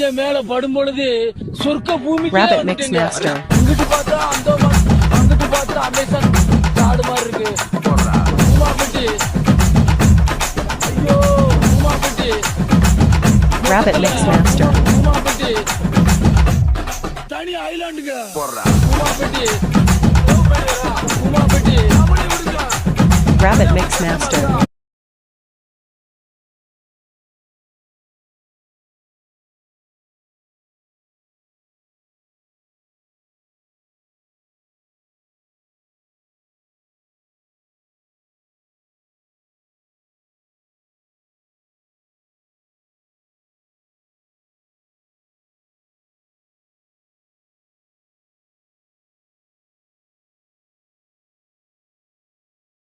என் மேல படும் பொழுது சொர்க்க பூமிக்கு Rabbit Mix Master. இங்கிட்டு பார்த்தா அங்கிட்டு பார்த்தா அமேசான் காடு மாதிரி இருக்கு. உமாபட்டி ஐயோ உமாபட்டி Rabbit Mix Master. உமாபட்டி தனி ஐலாண்டுங்க உமாபட்டி உமாபட்டி Rabbit Mix Master.